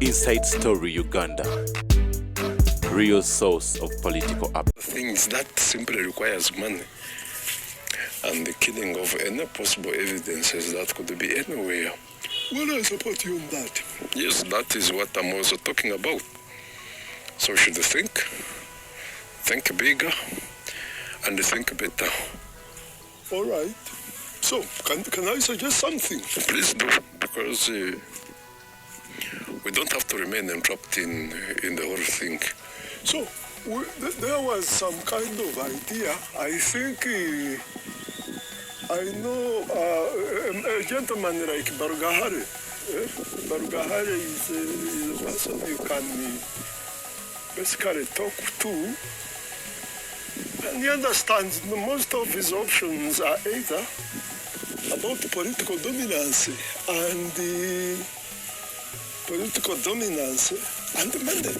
Inside Story Uganda. Real source of political things that simply requires money, and the killing of any possible evidences that could be anywhere. Well, I support you on that. Yes, that is what I'm also talking about. So we should think bigger, and think better. All right. So, can I suggest something? Please do, because we don't have to remain entrapped in the whole thing. So, there was some kind of idea. I think I know a gentleman like Barugahare. Barugahare is a person you can basically talk to. And he understands most of his options are either about political dominance and money.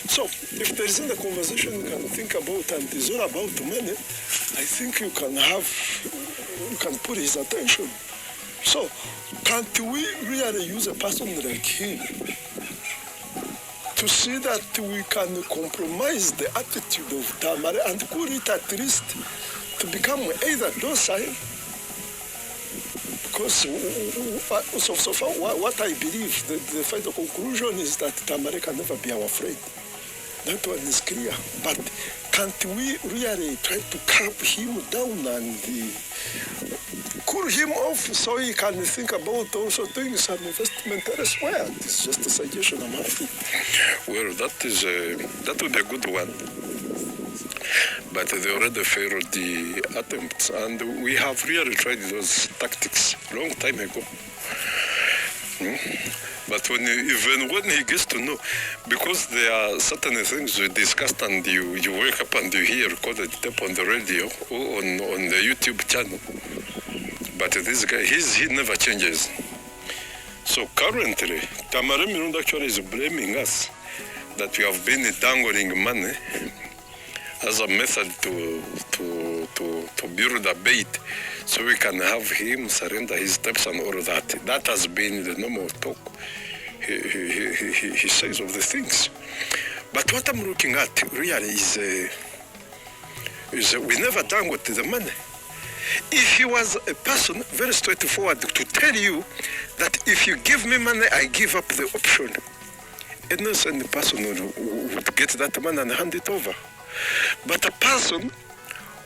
So, if there isn't a conversation you can think about and it's all about money, I think you can put his attention. So, can't we really use a person like him to see that we can compromise the attitude of Tamale and could it at least to become either docile? Because so far, what I believe, the final conclusion is that Tamale can never be our friend. That one is clear. But can't we really try to calm him down and cool him off so he can think about also doing some investment elsewhere? It's just a suggestion I'm having. Well, that would be a good one. But they already failed the attempts, and we have really tried those tactics long time ago. But even when he gets to know, because there are certain things we discussed and you wake up and you hear recorded tape on the radio or on the YouTube channel. But this guy, he never changes. So currently, Tamale Mirundi actually is blaming us that we have been dangling money as a method to build a bait so we can have him surrender his steps and all of that. That has been the normal talk he says of the things. But what I'm looking at really is we never dangled the money. If he was a person very straightforward to tell you that if you give me money, I give up the option, an innocent person would get that money and hand it over. But a person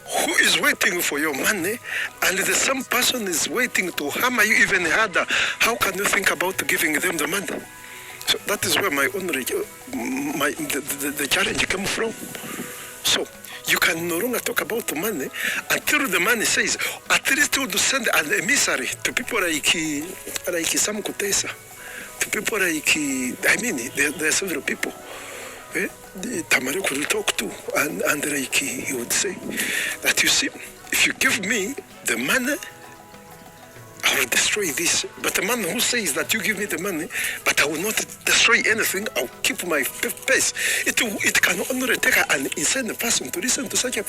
who is waiting for your money and the same person is waiting to hammer you even harder, how can you think about giving them the money? So that is where the challenge came from. So you can no longer talk about the money until the money says, at least you would send an emissary to people like Sam Kutesa, to people like, there are several people. Tamale could talk to, and like he would say that, you see, if you give me the money, I will destroy this. But the man who says that you give me the money, but I will not destroy anything, I'll keep my pace. It can only take an insane person to listen to such a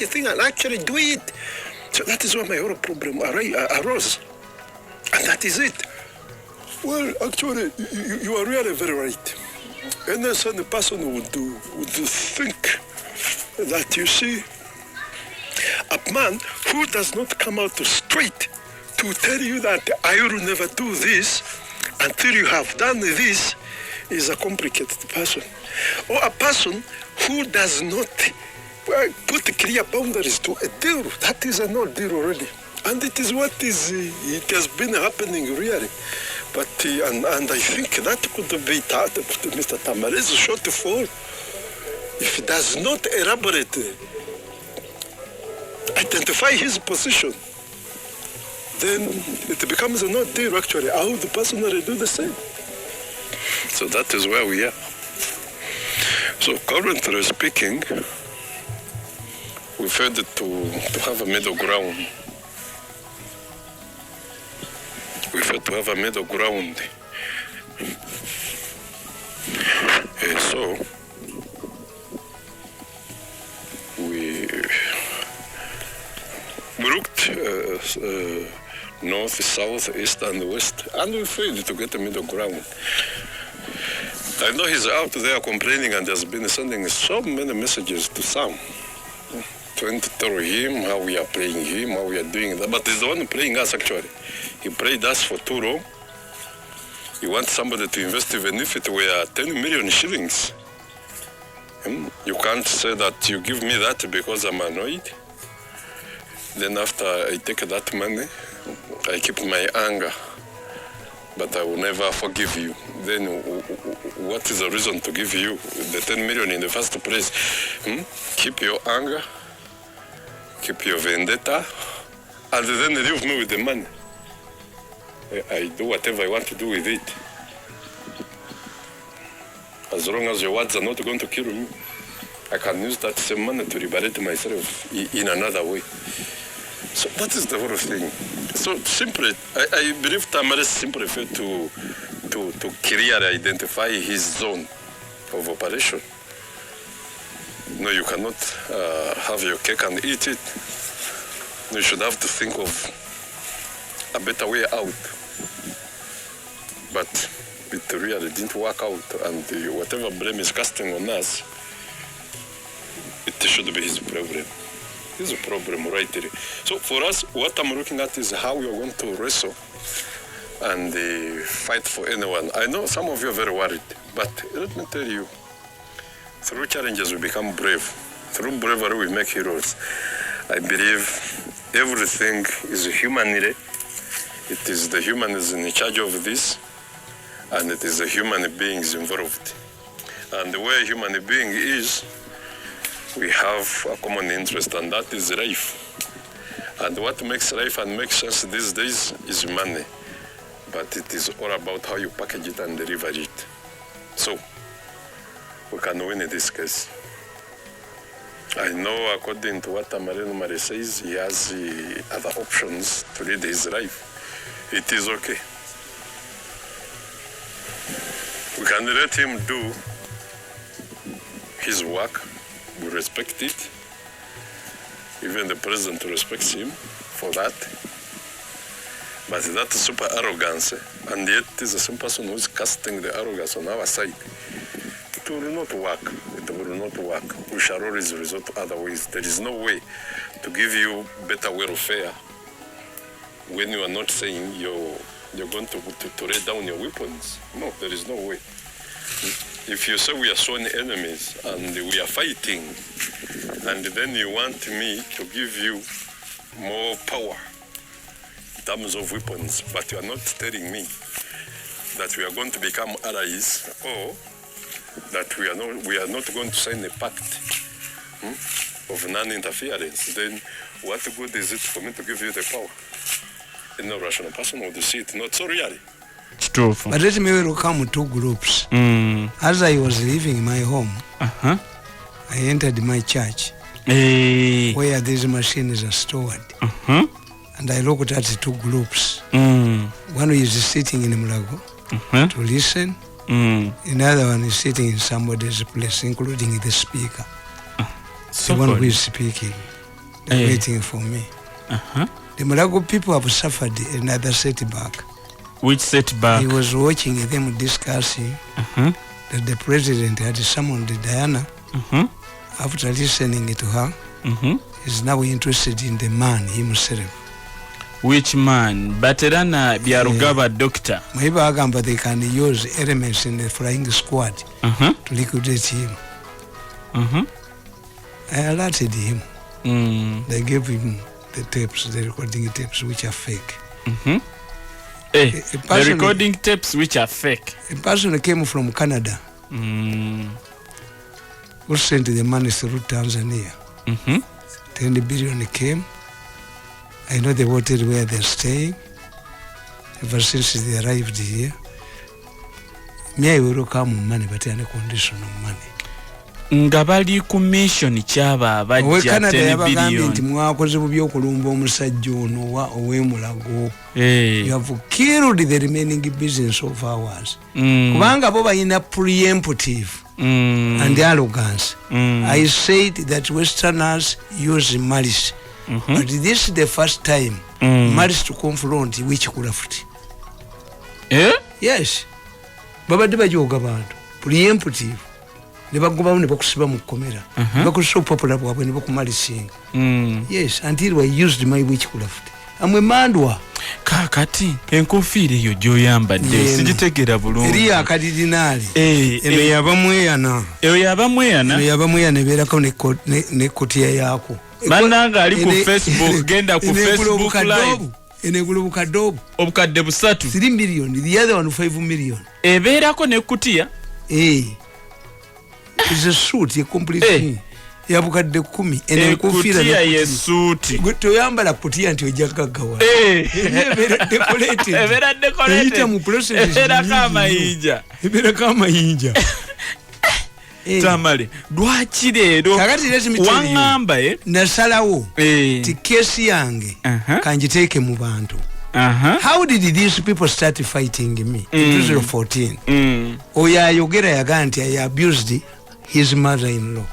thing and actually do it. So that is where my whole problem arose, and that is it. Well, actually, you are really very right. Any certain person would think that, you see, a man who does not come out straight to tell you that I will never do this until you have done this is a complicated person. Or a person who does not put clear boundaries to a deal. That is a no deal already. And it is what it has been happening really. But, and I think that could be Mr. Tamale's shortfall. If he does not elaborate, identify his position, then it becomes a no deal actually. I would personally do the same. So that is where we are. So currently speaking, we've had to have a middle ground. We've had to have a middle ground. So we looked north, south, east, and west, and we failed to get a middle ground. I know he's out there complaining and has been sending so many messages to Sam. Trying to tell him how we are playing him, how we are doing that. But he's the one playing us actually. He played us for too long. He wants somebody to invest even if it were 10 million shillings. You can't say that you give me that because I'm annoyed. Then after I take that money, I keep my anger. But I will never forgive you. Then what is the reason to give you the 10 million in the first place? Keep your anger, keep your vendetta, and then leave me with the money. I do whatever I want to do with it. As long as your words are not going to kill me, I can use that same money to liberate myself in another way. So that is the whole thing. So simply, I believe Tamale simply failed to clearly identify his zone of operation. No, you cannot have your cake and eat it. You should have to think of a better way out. But it really didn't work out, and whatever blame is casting on us, it should be his problem. This is a problem right there. So for us, what I'm looking at is how we are going to wrestle and fight for anyone. I know some of you are very worried, but let me tell you, through challenges we become brave. Through bravery we make heroes. I believe everything is humanly. It is the humans in charge of this, and it is the human beings involved. And the way human being is, we have a common interest, and that is life. And what makes life and makes sense these days is money. But it is all about how you package it and deliver it. So, we can win in this case. I know according to what Tamale Mirundi says, he has other options to lead his life. It is okay. We can let him do his work. We respect it. Even the president respects him for that. But that super arrogance, and yet it is the same person who is casting the arrogance on our side. It will not work. It will not work. We shall always resort to other ways. There is no way to give you better welfare when you are not saying you're going to lay down your weapons. No, there is no way. If you say we are sworn enemies and we are fighting, and then you want me to give you more power in terms of weapons, but you are not telling me that we are going to become allies, or that we are not going to sign a pact of non-interference, then what good is it for me to give you the power? No rational person would see it not so really. It's true. But let me welcome two groups. As I was leaving my home, I entered my church where these machines are stored. And I looked at the two groups. One is sitting in Mulago to listen. Another one is sitting in somebody's place, including the speaker. The one who is speaking. They're waiting for me. The Mulago people have suffered another setback. Which setback? He was watching them discussing that the president had summoned Diana. After listening to her, is now interested in the man himself. Which man? Baterana Biarugaba doctor. Maybe Agamba they can use elements in the flying squad to liquidate him. I alerted him. They gave him the tapes, the recording tapes, which are fake. The recording tapes which are fake. A person came from Canada who sent the money through Tanzania. 10 billion came. I know the hotel where they're staying. Ever since they arrived here, me I will come money, but any condition of money. Ngabali ku mission kyaba abajja 10 billion. Nti mwakoze bubyo kulumba omusajja ono wa owemulago. You have killed the remaining business of ours. Kubanga bo bayina preemptive and arrogance. I said that Westerners use malice. But this is the first time malice to confront witchcraft. Yes. Baba de bajoga bantu. preemptive ne bagobawo ne bakusiba mu komera bakusiba popular bwabwe ne bakumalisinga yes until I used my witchcraft amwe mandwa kakati enkofiira eyo gyoyambadde sigitegera bulungi eri akadidinali eno yabamweyana ebeerako ne kotiya yaako bannanga ali ku Facebook genda ku Facebook live enegula obukadde obukadde 3 3 million the other one 5 million ebeerako ne kutiya is a suit a complete ya bukadde 10 enekufira ye suit toyambala kutiya nti ojagagawa ebera decorated mu process ebera kama inja Tamale lwaki leero wangamba nasalawo ti kesi yange kanjiteeke mu bantu. How did these people start fighting me in 2014? Oyo ayogera yagaa nti I abused his mother-in-law,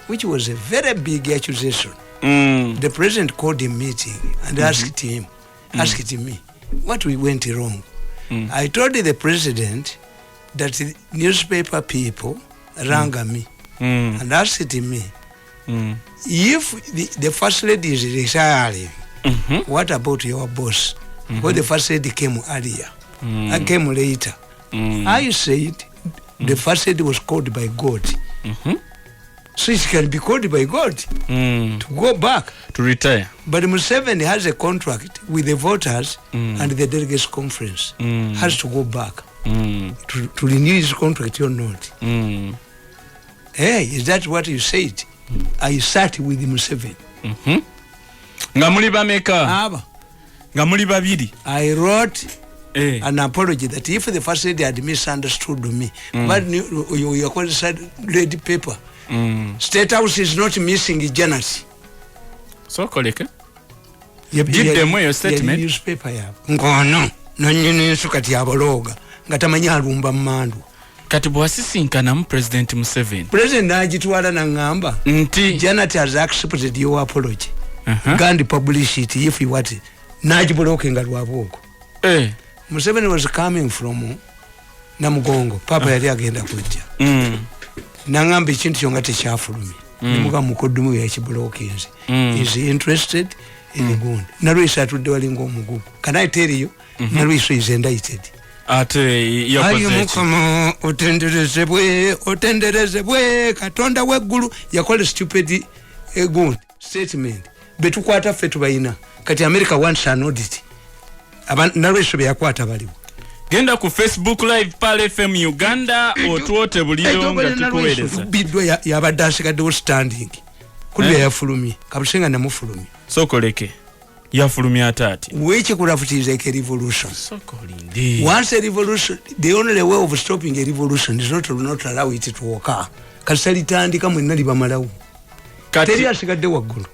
which was a very big accusation. The president called a meeting and asked me what we went wrong. I told the president that the newspaper people rang me and asked me if the first lady is retiring, what about your boss? Well, the first lady came earlier. I came later. I said the first lady was called by God. So she can be called by God to go back. To retire. But Museveni has a contract with the voters and the delegates conference. Has to go back to renew his contract or not. Hey, is that what you said? I sat with Museveni. Nga muli bameka? Nga muli babiri? I wrote an apology that if the first lady had misunderstood me, but you call it red paper. State House is not missing journalists. So koleke? Give them your statement. Newspaper ya. Ngono. Nanyini nsukati abologa. Ngatamanya alumba mmandu. Kati bwasisinkana mu President Museveni. President najitwala na ngamba. Nti. Janet has accepted your apology. Gandhi publish it if you want it. Najiboloke nga lwaboko. Museveni was coming from Namugongo. Papa yali agenda kujja. Nangamba ekintu kyonga tekyafulumye. Nimuga mukodumu ya kibolokinze. Is interested in the gun. Narwisa atudde walinga omugugu. Can I tell you? Narwisa is indicted. Ate yakoze otenderezebwe Katonda weggulu yakola stupid gun statement. Betukwata ffe tubayina. Kati America wants an audit. Narwisa byakwata baliwo. Genda ku Facebook live pale FM Uganda otwote buliro nga tukuweereza. Bidwa yabadde asigaddewo standing. Kuli yafulumye. Kabusenga namufulumye. Sokoleke. Yafulumye atati. Witchcraft is like a revolution. Sokolinde. Once a revolution, the only way of stopping a revolution is not allow it to occur. Kasalitandika mwenali bamalawo. Teri asigadde waggulu.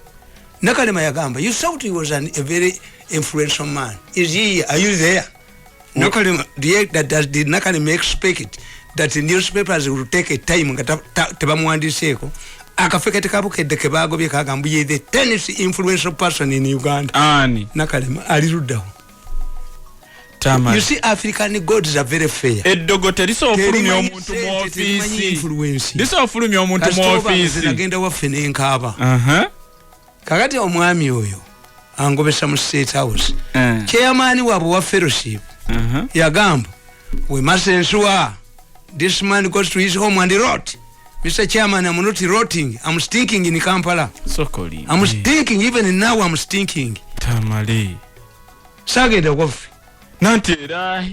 Nakalema yagamba, you thought he was a very influential man. Is he? Are you there? Nakalema, did Nakalema expect that the newspapers will take a time tebamwandiseeko akafekete kabukedde kebagobye kagamba ye the 10th influential person in Uganda. Ani Nakalema aliruddawo. Tamale. You see, African gods are very fair. Eddogo terisofulumya omuntu mu office. Lisofulumya omuntu mu office. Nagenda waffe n'enkaaba. Kakati omwami oyo angobesa mu State House. Chairman waabwe wa fellowship yagamba, we must ensure this man goes to his home and rot. Mr. Chairman, I'm not rotting. I'm stinking in Kampala. Sokoli. I'm stinking. Even now I'm stinking. Tamale. Sagenda waffe. Nantera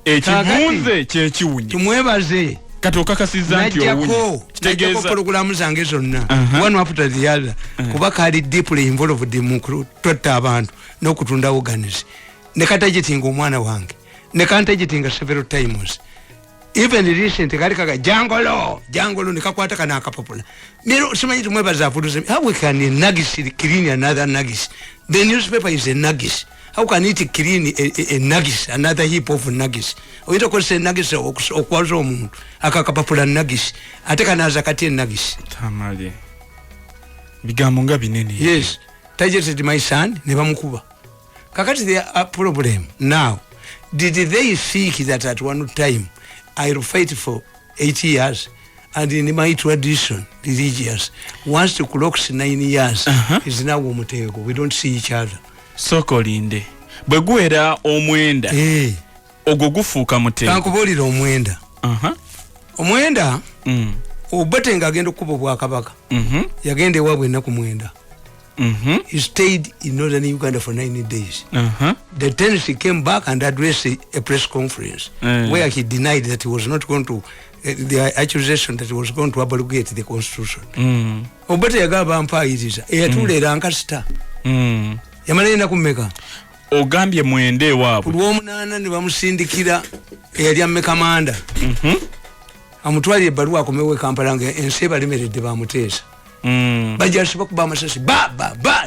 ekibunze kyekiwunye. Tumwebaze. Kati okakasiza nti owunye. Kitegeeza programu zange zonna. One after the other. Kuba kali deeply involved mu kutwetta abantu n'okutunda organs. Ne katagitinga omwana wange. Ne kantagitinga several times. Even recent kali kaka jangolo nikakwata kana akapopula. Mero simanyi tumwebaza afuduze. How we can nuggish clean another nuggish? The newspaper is a nuggish. How can it clean a nuggish, another heap of nuggish? Oito kose nuggish okwazo omuntu akakapapula nuggish ate kanaza kati nuggish. Tamale. Bigambo nga binene. Yes. Targeted my son ne bamukuba. Kakati the problem now. Did they think that at one time I will fight for 8 years. And in my tradition, religious, once the clock's 9 years, is now Omutego. We don't see each other. Sokolinde. Bwegwera omwenda. Ogwo gufuuka Mutego. Kankubuulira omwenda. Omwenda, obate ng'agenda okukuba Obwakabaka. Yagenda ewaabwe ennaku mwenda. He stayed in northern Uganda for 9 days. The 10th he came back and addressed a press conference where he denied that he was not going to the accusation that he was going to abrogate the constitution. Obate yagaba mpayiriza eyatulera nkasita. Yamala ennaku mmeka? Ogambye mwende ewaabwe. Olw'omunaana ne bamusindikira eyali amekamanda. Amutwalira ebbaluwa akomewo e Kampala nga ensi ebalemeredde bamuteesa. Bajasi bakuba amasasi ba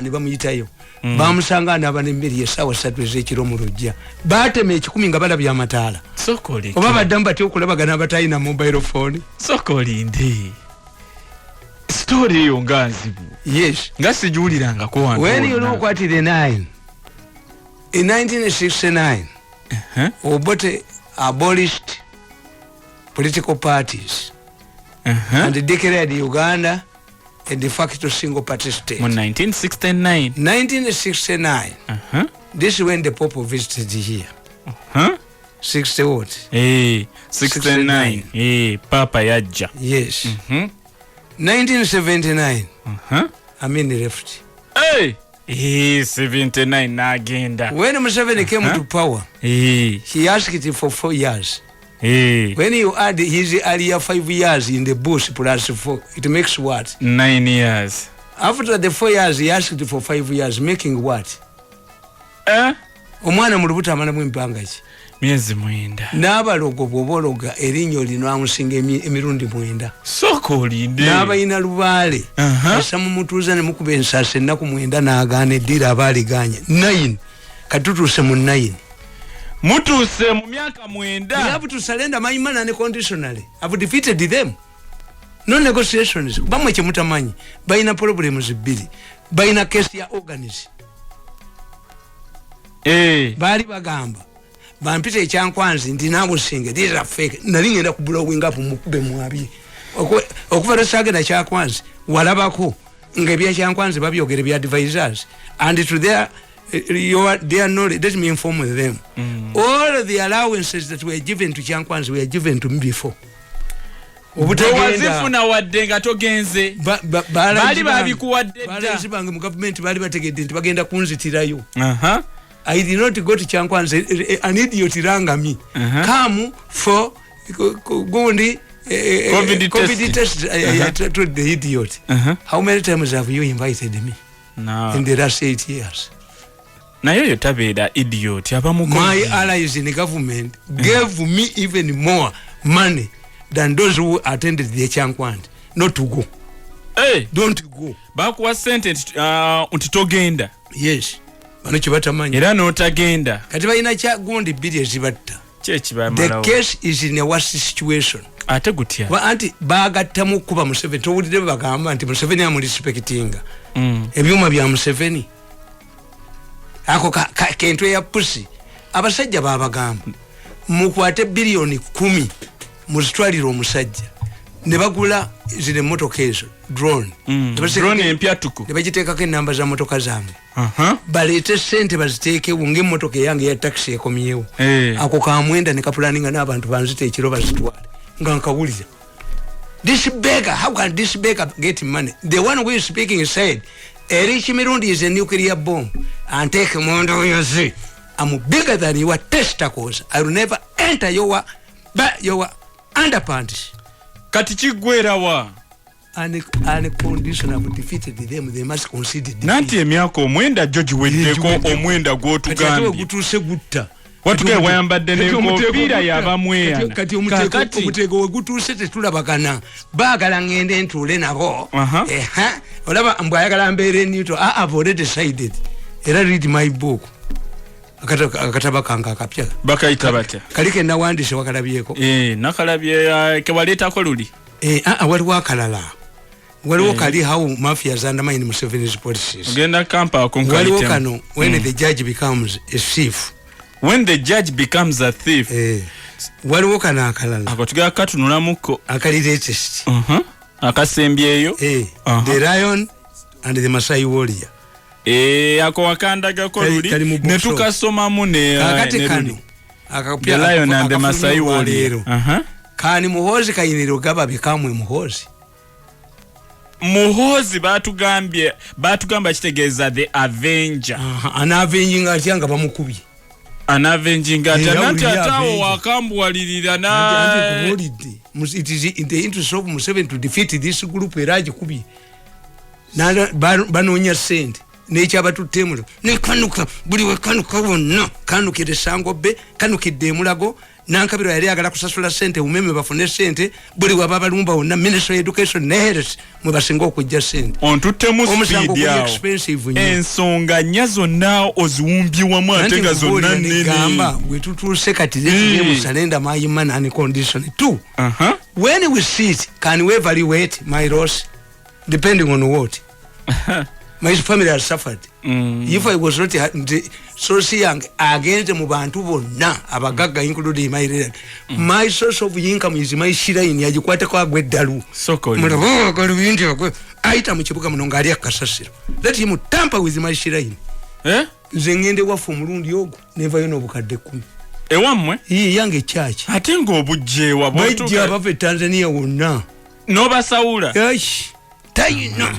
ne bamuyitayo. Bamusanga n'aba n'emmere essaawa 3 ez'ekiro mu luggya. Baatema 10 nga balabye amataala. Sokolinde. Oba baddamu batya okulabagana abatalina mobile phone. Sokolinde. Story eyo nga nzibu. Yes. Nga sijuulirangako wantu. When you look at the 9, in 1969, Obote abolished political parties and declared Uganda a de facto single party state. In 1969. 1969. This is when the Pope visited here. 60 what? 69. Papa yajja. Yes. 1979. Amin left. 79 nagenda. When Museveni came to power, he asked it for 4 years. When you add his earlier 5 years in the bush plus 4, it makes what? 9 years. After the 4 years, he asked for 5 years, making what? Omwana mu lubuto amalamu empanga ki? Myezi mwenda. N'abalogo bw'obologa erinnya olino amusinga emirundi mwenda. Sokolinde. N'abalina lubaale. Essa mumutuuza ne mukuba ensaasi ennaku mwenda n'agaana eddiira abaaliganye. 9. Katutuuse mu 9. Mutuuse mu myaka mwenda. We have to surrender my man unconditionally. I've defeated them. No negotiations. Bamwe kye mutamanyi. Bayina problems bbiri. Bayina case ya organs. Baali bagamba. Bampita ekyankwanzi nti naabusinge. These are fake. Nali ngenda ku blowing up mukube mwabye. Okuva lesagenda kyakwanzi. Walabako. Ngebya kyankwanzi babyogere bya advisors. And to their knowledge, let me inform them. All of the allowances that were given to Chankwanzi were given to me before. Wazifuna wadde nga togenze. Bali babikuwadde dda. Bali bange mu government bali bategedde nti bagenda kunzitirayo. I did not go to Chankwanzi, an idiot rangami. Come for Gondi COVID test. I told the idiot. How many times have you invited me? No. In the last 8 years. Nayo tabeda idiot my allies in the government gave me even more money than those who attended the Chankwanzi not to go. Don't go. Bakuwa sentence untitogenda. Yes. Bano kibatamanyi. Era notagenda. Kati balina kya gondi bbiri ezibatta. The case is in a worse situation. Ate gutya. Anti bagattamu kuba Museveni. Towulidde bagamba nti Museveni amulispectinga. Ebyuma bya Museveni. Ako kentwe ya pusi. Abasajja babagamba. Mukwate billioni 10 muzitwalira omusajja. Ne bagula zile motoka ezo. Drone. Drone empyatuko. Ne bagiteekako ennamba za motoka zange. Baleete ssente baziteekewo ng'emmotoka eyange ya taxi ekomyewo. Ako kamwenda ne kapulaninga n'abantu banzita ekiro bazitwale. Nga nkawulira. This beggar, how can this beggar get money? The one who is speaking said, Erich Mirundi is a nuclear bomb. And take Mondo Yosi. I'm bigger than your testicles. I will never enter your underpants. Katichigwerawa. And condition have defeated them, they must consider defeat. Nanti emyaka omwenda George weddeko omwenda gw'otugambye. Kati gutuse gutta. Watuke wayambadde n'enkofiira y'abamweya. Kati omutego we gutuse tetulabagana. Baagala ngende ntuule nabo. Olaba mbw ayagala mbeere nito. I've already decided. Era read my book. Akataba kange akapya. Bakayita batya? Kaliko nawandiise wakalabyeko. Nakalabye kewaleetako luli. Waliwo akalala. Waliwo kali how mafias undermine Museveni's policies. Ogenda Kampala konkalite. Waliwo kano when the judge becomes a thief. When the judge becomes a thief. waliwo kana akalala ako tugera katunula muko akali latest akasembyeyo the lion and the Masai warrior ako wakandaga ko luli ne tukasomamu ne kakati kano akapya the lion and the Masai warrior kani muhozi kayiniro gaba bikamwe muhozi batugamba kitegeeza the avenger anavenging atyanga bamukubye anavenging atawo wakambwalirira na it is in the interest of Museveni to defeat this group eraji kubi na banonya sente necha batutemula ne kanuka buli we kanuka wonna kanukire sangobe kanukide mulago nankabiro yali agala kusasula sente umeme bafune sente buli wababa lumba wonna Ministry of Education ne health mwe basinga okujja sente ontutemu speed yawo ensonga nyazo nao oziwumbiwa mwatenga zonna nene gamba wetutuse kati zeze musalenda mayimana and condition too when we sit can we evaluate my loss depending on what my family has suffered if I was not so young against mu bantu bonna abagaga including my relative my source of income is my shiraini yajikwata kwa gwedalu soko mutabo kalubindi kwa aita mukibuga munonga ali akasasiro let him tamper with my shiraini zengende wafu mulundi yogo never you know bukadde 10 ewamwe yange church ate ngo obujjewa bajja bave Tanzania wonna no basawula yesh tayino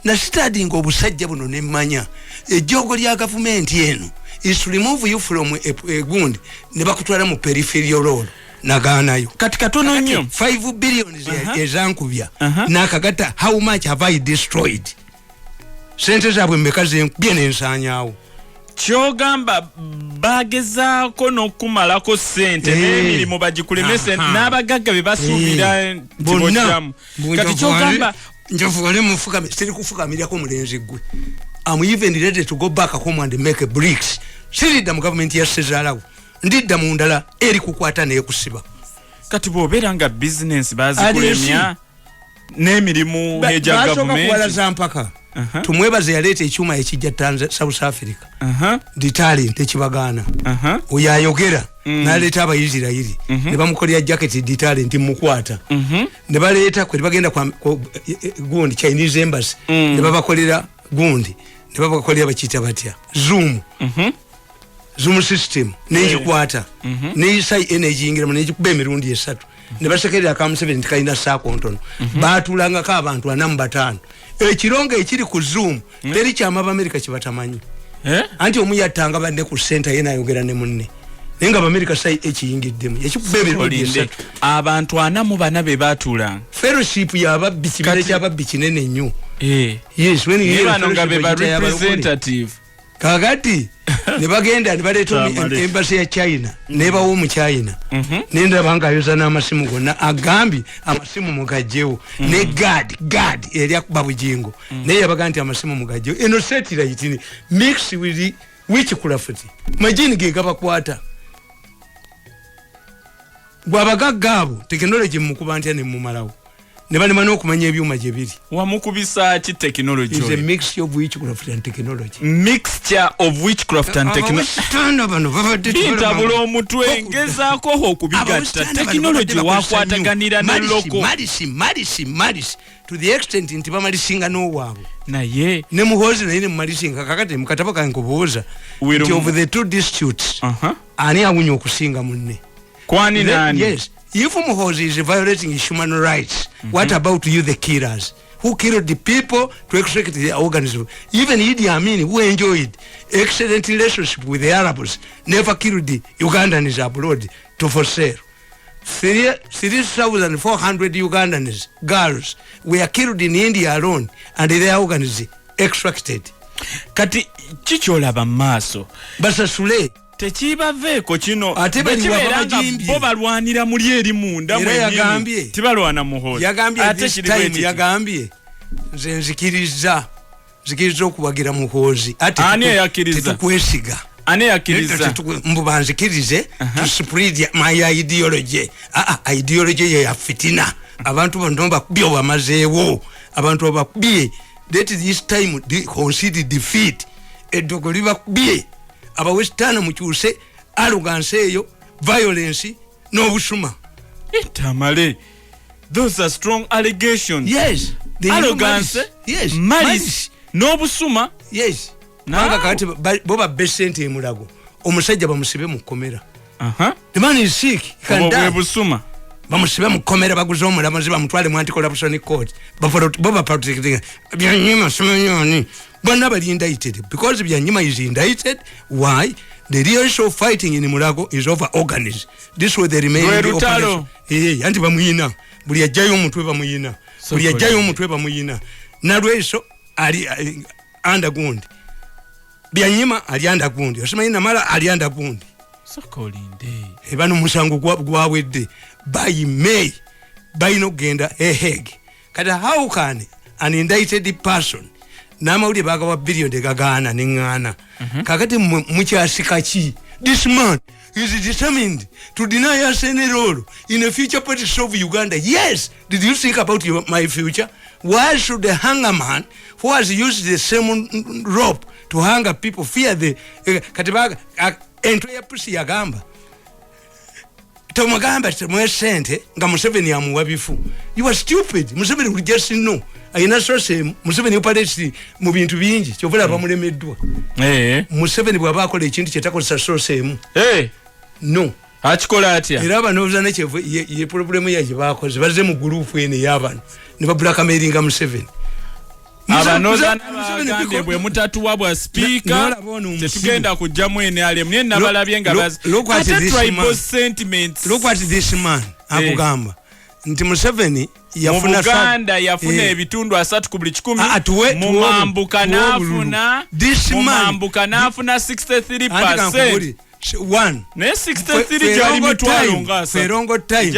na studying obusajja buno nemmanya ejogo lya government eno is to remove you from a gundi ne bakutwala mu peripheral role naganayo kati katono nnyo 5 billion ezankubya nakagata how much have I destroyed sente zabwe mbekaze byene ensanyawo kyogamba bagezaako n'okumalako sente n'emirimu bagikulemese n'abagagga be basuubira ntiboddamu kati kyogamba njofu wale mufukame siri kufukamirako mulenzi gwe I'm even ready to go back home and make bricks sirida mu government ya sezalawo ndidda mu ndala eri kukwata ne kusiba kati bobeera nga business bazikulemya n'emirimu eja government wala zampaka tumwebaze yaleta ekyuma ekijja South Africa the talent ekibagana oyayogera naleta abayizirayiri ne bamukolera jacket the talent mukwata ne baleta kwe bagenda kwa gundi Chinese embassy ne babakolera gundi ne babakolera bakita batya zoom system nejikwata neisai energy ingira nejikube mirundi esatu ne basekerera ka Museveni kaina sako ntono batulanga ka abantu anamba 5 ekironga ekiri ku zoom teri kyama America kibatamanyi anti omuyatanga bande ku center yena yogera ne munne nenga America sai ekiyingiddemu ekikube mirundi esatu abantu 4 be batulanga fellowship yababbi kibere kyababbi kinene nnyo yes when you hear be representative kagati ne bagenda ne baleta embassy ya China ne bawo mu China nenda banga yoza na amasimu gonna agambi amasimu mugajjewo ne guard eri akuba bujingo ne yabaganti amasimu mugajjewo eno setira yitini mix with which kulafiti majini gengaba kwata gwabagaggabo technology mukubantia ne mumalawo ne balimana okumanya ebyuma gye biri wamukubisa ki technology is a mixture of witchcraft and technology stand up and bitabula omutwe ngezaako okubigatta technology wakwataganira ne loko marisi to the extent nti bamalisinga n'owaabwe naye ne muhozi naye ne mumalisinga kakati mukatabo kange kubuuza nti of the two disputes ani awunya okusinga munne kwani nani yes if Muhozi is violating human rights, what about you, the killers? Who killed the people to extract the organism? Even Idi Amin, who enjoyed excellent relationship with the Arabs, never killed the Ugandans abroad to for sale. 3,400 Ugandans, girls, were killed in India alone, and their organs extracted. Kati chicholaba maso. Basasule. Tekibaveeko kino bo balwanira muli eri munda yagambye tibalwana Muhozi yagambye nze nzikiriza okubagira Muhozi ate tetukwesiga ani yakiriza mbuba nzikirize to spread my ideology ideology ya fitina abantu bandomba byo bamazeewo abantu abakubye that this time they consider defeat edogoliba kubye aba westana mukyuse arrogance eyo violence no busuma. Tamale, those are strong allegations. Yes. Arrogance. Yes. Malice. No busuma. Yes. Nanga kati boba besente emulago. Omusajja bamusibe mu komera. The man is sick. He can die. Busuma. Bamusibe mu komera baguza omulamuzi bamutwale mu anti-corruption court. Boba protecting. Byanyima simenyoni. Bonna bali indicted. Because Byanyima is indicted. Why? The real show fighting in Mulago is over organs. This was the remaining operation. Anti bamuyina. Buli ajjayo omutwe bamuyina. Buli ajjayo omutwe bamuyina. Nalweso ali underground. Byanyima ali underground. Osimanyi Namala ali underground. Sokolinde. Ebano musango gwawedde. By May. By no genda a Hague. Kata how can an indicted person namawuli bagawa billion de gagana ningana. Kakati mukyasikachi. This man is determined to deny us any role in the future politics of Uganda. Yes. Did you think about my future? Why should the hanger man who has used the same rope to hang people fear the katibaga entry pussy yagamba? Tomagamba temwesente nga Museveni amuwa bifu. You are stupid. Museveni would just know. Ayina sose Museveni upalesi mu bintu bingi kyovula bamulemeddwa. Museveni bwaba akola ekintu kyetakozesa sose emu. No. Achikola atya. Era abanoza ne kyevu ye problem yaje bakoze baze mu group ene y'abantu ne babulakameringa Museveni. Abanoza n'abagande bwe mutatu wabwa speaker tetugenda kujja mwene ali mne nabalabye nga bazi tribal sentiments. Look at this man akugamba nti Museveni yafuna Uganda yafuna ebitundu 3 mu mambuka nafuna mu mambuka nafuna 63%. One. Ne 63 jali mitwalo ngasa. Ferongo time.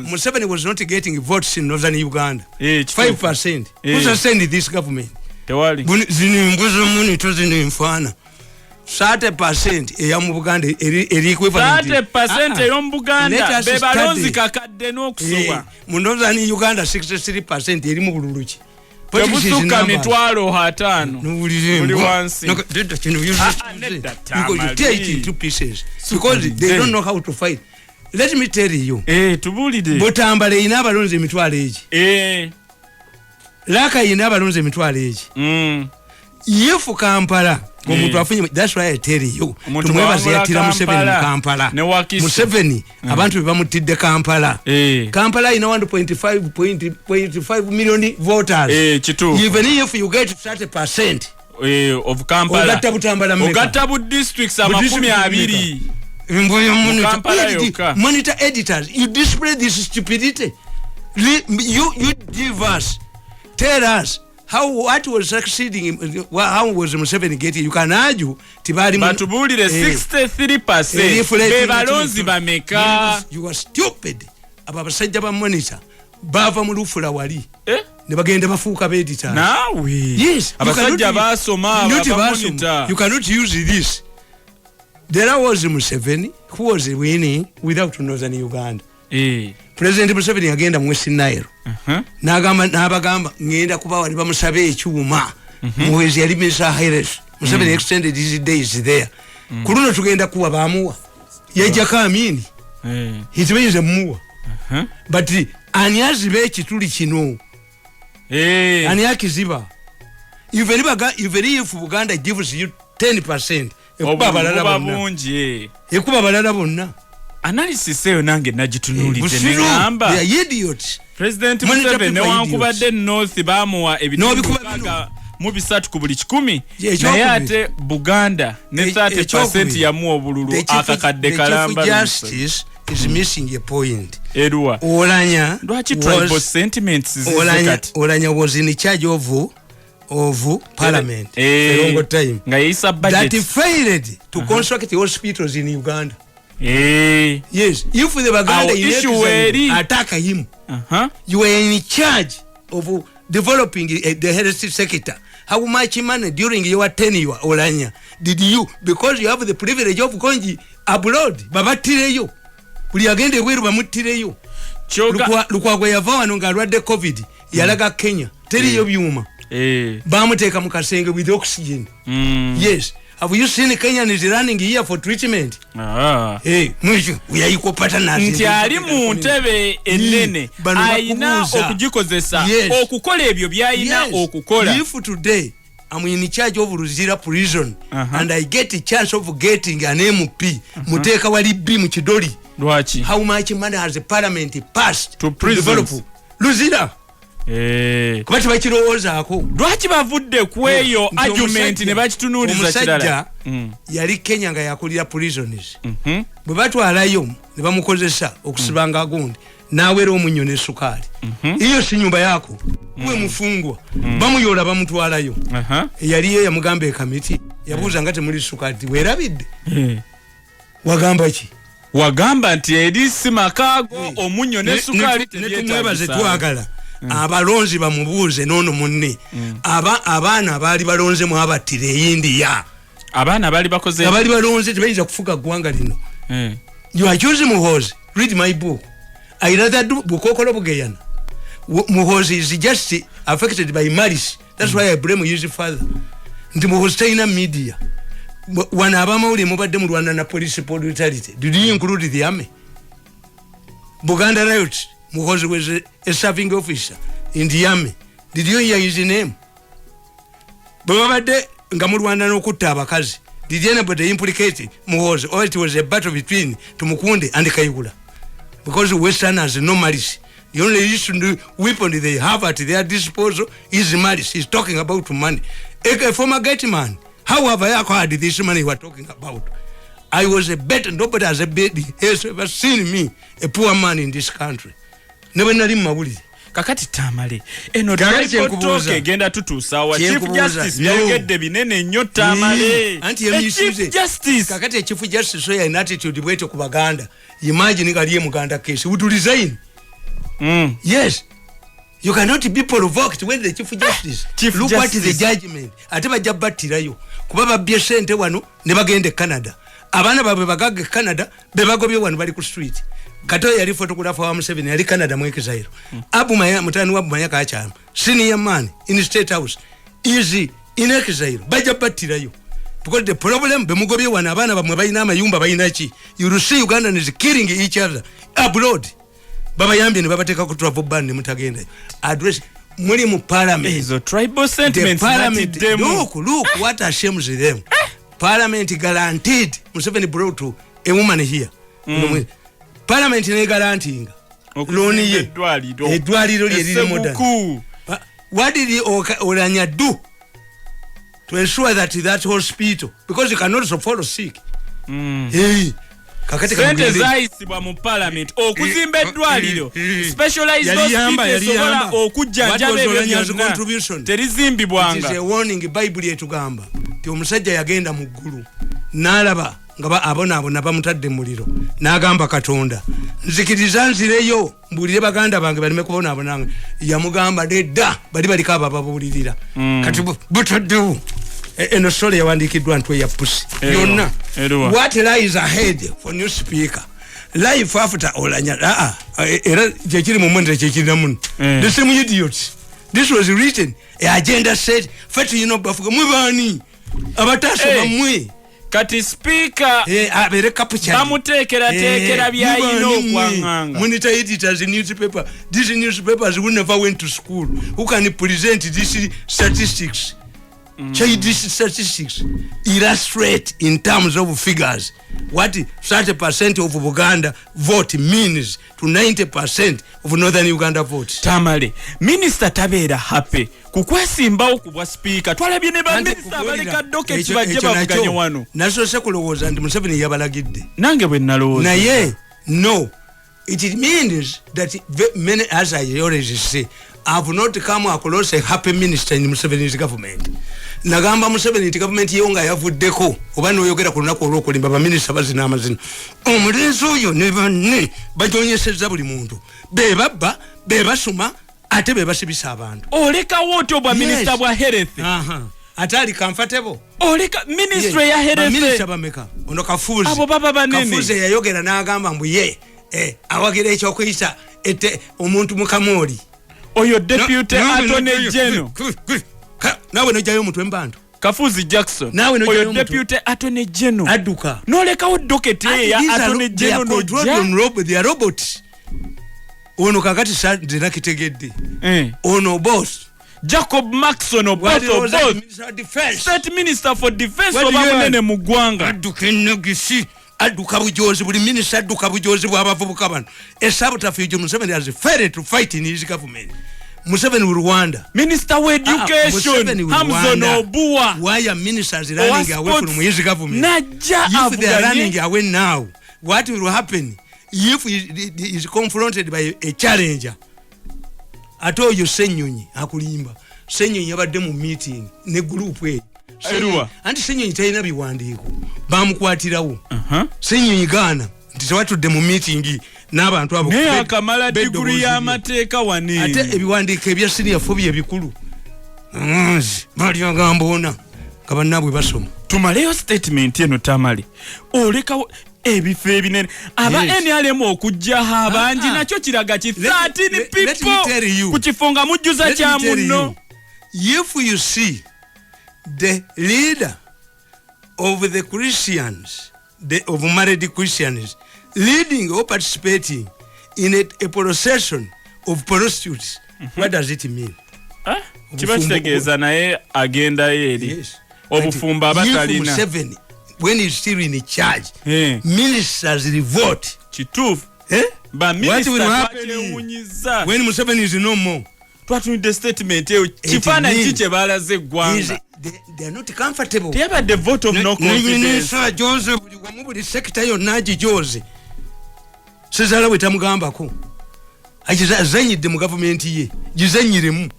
Museveni was not getting votes in northern Uganda. 5%. Who send this government? Tewali. Zini mbuzo muni tozini mfana. 30% eya mu Buganda eri equivalent. 30% eyo mu Buganda bebalonzi kakadde n'okusuwa. Mu northern Uganda 63% eri mu bululuki. Tebusuka mitwalo 5 buli wansi. You tear it into pieces because they don't know how to fight. Let me tell you. Tubulide. Botambale ina abalonzi emitwalo egi. Laka ina abalonzi emitwalo egi. Yefu Kampala. That's why I tell you. Tumwebaze yatira Museveni mu Kampala. Museveni abantu bamutidde Kampala. Kampala ina 1.5 million voters. Even if you get 30% of Kampala. Ogatabu districts amakumi abiri. Monitor editors, you display this stupidity. You give us, tell us what was succeeding, how was Museveni getting? You can argue tibali batubulire 63% bebalonzi bameka. You are stupid. Abasajja ba monitor bava mu lufula wali ne bagenda bafuuka be editor. Nawe yes, abasajja basoma monitor. You cannot use this. There was Museveni who was winning without northern Uganda. President Museveni agenda mu West Nile. N'abagamba ngenda kuba wali bamusabe ekyuma. Muwezi yali Mr. Harris. Museveni extended his days there. Kuruno tugenda kuwa bamuwa. Yajja kamini. Hitibenze muwa. But ani azibe ekituli kino. Ani akiziba. Even if Uganda gives you 10%. Ekuba balala bonna. Analysis eyo nange nagitunulite ngamba. They are idiots. President Museveni ne wankubadde North bamuwa ebitundu mu 3 ku buli 100. Naye ate Buganda ne 30% yamuwa obululu akakadde kalamba. Justice is missing a point. Edwa. Olanya. Lwaki tribal sentiments Olanya was in charge of parliament for a long time. That he failed to construct the hospitals in Uganda. Yes, if the Baganda attack him, you were in charge of developing the health sector. How much money during your tenure, Olanya, did you, because you have the privilege of going abroad, babatireyo, uli agende weru bamutireyo. Lukwa yavawa nunga alwadde COVID, yalaga Kenya, teriyo byuma. Bamuteka mu kasenge with oxygen. Yes. Have you seen Kenyan is running here for treatment? Hey, we are equal partners. Nti ali mu ntebe enene aina okugikozesa okukola ebyo byayina okukola. If today I'm in charge of Ruzira prison and I get a chance of getting an MP, Muteka wali B mu Kidoli. Lwachi? How much money has the parliament passed to develop Ruzira? Kubati bakirowooza ako. Lwaki bavudde kweyo argument ne bakitunuuliza kirala? Yali Kenya nga yakulira prisons. Bwe batwalayo ne bamukozesa okusibanga gundi. Nawera omunyo ne sukali. Iyo si nyumba yako. Uwe mufungwa. Bamuyola bamutwalayo. Yali ye yamugamba ekamiti. Yabuuza ngate muri sukali werabidde. Wagamba ki? Wagamba nti edisi makago omunyo ne sukali tebyetaze twagala. Abalonzi bamubuuze nono munne. Abaana bali balonze mu abatire India. Abaana bali bakoze. Abali balonze tebayinza kufuga gwanga lino. You are choosing Muhozi. Read my book. I rather do Bukokolo Bugayana. Muhozi is just affected by malice. That's why I blame his father. Nti Muhozi taina media. Wana abamawuli mubadde mu Rwanda na police brutality. Did you include the army? Buganda riot. Muhozi was a serving officer in the army. Did you hear his name? Babade nga mu Rwanda n'okutta abakazi. Did anybody implicate Muhozi? Or it was a battle between Tumukunde and Kayigula? Because Westerners no malice. The only issue weapon they have at their disposal is malice. He's talking about money. A former Getman. How have I acquired this money you are talking about? I was a bet. Nobody has ever seen me, a poor man in this country. Never nali mawulize. Kakati Tamale eno talikotoke genda tutusawa Chief Justice yagedde binene nnyo Tamale anti yemisuze Chief Justice kakati Chief Justice so ya attitude bweto ku Baganda imagine kaliye Muganda case would resign. Yes, you cannot be provoked when the Chief Justice look at the judgment ate bajabatirayo kuba babye sente wano ne bagende Canada abana babwe bagage Canada bebagobye wano bali ku street. Kato yali photographer wa Museveni yali Canada mweke Zairo. Abu Maya mutani wa Maya kachama. Senior man in State House. Easy in Zairo. Baja batirayo. Because the problem bemugobye wana abana bamwe bayina amayumba bayina ki. You will see Uganda is killing each other abroad. Baba yambi ne babateka ku travel ban ne mutagenda. Address muri mu parliament. Ezo tribal sentiments. The parliament. Look what ashames them. Parliament guaranteed Museveni brought to a woman here. Parliament ne guaranteeing loni ye edwaliro lye modern. What did Oranya do to ensure that hospital, because you cannot follow sick? Hey, kakati sente zaisibwa mu parliament okuzimba edwaliro specialized hospitals sobola okujjanjaba ebyo contribution terizimbibwanga. It is a warning Bible yetugamba ti omusajja yagenda mu ggulu n'alaba ngaba abona bamutadde muliro n'agamba Katonda nzikiriza nzireyo mbulire baganda bange balime kubona abonanga yamugamba dedda bali kaba babulirira kati butadde eno story yawandikiddwa ntwe ya pusi yonna what lies ahead for new speaker life after Olanya era jekiri mu mwende jekiri namun the same idiots. This was written a agenda set fatu bafuga mwibani abatasha bamwe kati speaker abere kapucha bamutekera byayina okwanganga. Monitor editors in newspaper. These newspapers who never went to school, who can present these statistics? These statistics illustrate in terms of figures what 30% of Uganda vote means to 90% of northern Uganda votes. Tamale minister tabeera happy kukwesimbawo kubwa speaker twalabye ne ba minister baleka docket bajje bavuganye wano naso sekulowooza nti Museveni yabalagidde nange bwe nalowooza naye no, it means that many, as I always say, have not come across a happy minister in Museveni's government. Nagamba Museveni government yonga yavuddeko oba noyogera ku lunaku olw'okulimba baminister bazina amazina omulenzi oyo ne banne bajonyesezza buli muntu bebabba bebasuma ate bebasibisa abantu olekawo otyo bwa minister bwa health atali comfortable oleka ministry ya health minister bameka ono Kafuzi abo baba banene Kafuzi yayogera n'agamba mbuye awagira ekyokuyisa ete omuntu mukamoli oyo deputy attorney general nawe nojayo mutwe mbantu Kafuzi Jackson oyo deputy attorney general aduka nolekawo docket ya attorney general no they are robots ono kakati sadira kitegedde ono boss Jacob Maxon boss state minister for defense obamunene mu ggwanga aduka nogisi aduka bujozi buli minister aduka bujozi bw'abavubuka bano esabota fijo Museveni has failed to fight in his government. Museveni with Rwanda. Minister of Education, Hamzon Obua. Why are ministers running away from his government? If they are running away now, what will happen if he is confronted by a challenger? I told you, Senyonyi, Akulimba. Senyonyi yabadde mu meeting, ne group we. Anti Senyonyi tayina biwandiiko. Bamukwatirawo. Senyonyi Ghana, nti tewatudde mu meeting n'abantu abo ne akamala degree y'amateeka wane ate ebiwandiiko ebya senior phobia bikulu bali agambona kabannabwe basoma tumaleyo statement eno Tamale olekawo ebifo ebinene aba NRM okujja abangi nakyo kiraga ki 13 people ku kifonga mujjuza kya munno. If you see the leader of the Christians, of married Christians leading or participating in a procession of prostitutes, what does it mean? Kibategeza naye agenda eri obufumba batalina when he's still in charge. Ministers revolt kitufu ba minister when Museveni is no more. Twatulidde statement eyo kifaananyi kike baalaze eggwanga. They are not comfortable. They have the vote of no confidence. Joseph buli sector yonna Jose Sezala wetamugambako azanyidde mu government ye gizanyiremu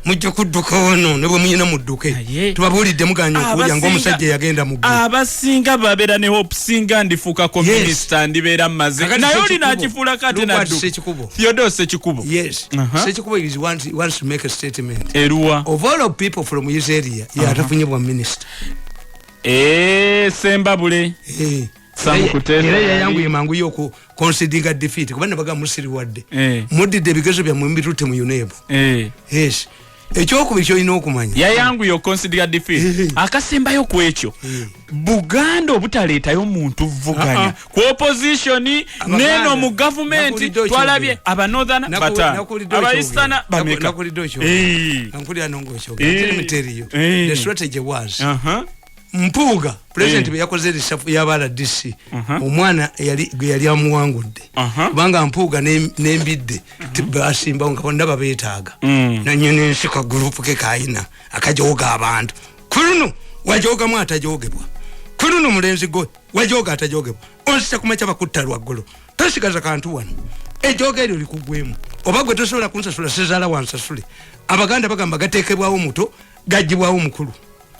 mujja kudduka wano ne bwe muyina mudduke tubabulidde muganya okuja ng'omusajja yagenda mu ggulu abasinga babeera ne hope singa ndifuuka ko minister ndibeera mmaze naye olina akifuula kati naddu Theodore Sekikubo. Sekikubo wants to make a statement. Eruwa of all of people from his area atafunye bwa minister Sembabule era yangu yemangu yoko conceding defeat kubana baga musiri wadde mudde bigezo bya mumbitute mu UNEB. Yes ekyokubiri kyolina okumanya yayangu yo consider defeat akasembayo kwekyo Buganda obutaleetayo muntu vuganya ku opposition neno mu government twalabye aba northern bata aba eastern bameka nankuli anongo ekyo the strategy was Mpuga president yakoze risafu yabala DC omwana yali amuwangudde kubanga Mpuga nembidde basimba ngabonda babetaaga nanyene nsika group ke kaina akajoga abantu kuruno wajoga mwata jogebwa kuruno mulenzi go wajoga atajogebwa onsita kumacha bakuttalwa golo tasigaza kantu wano ejoga eryo likugwemu obagwe tosobola kunsasula Sezala wansasule Abaganda bagamba gatekebwawo muto gajibwawo mukulu.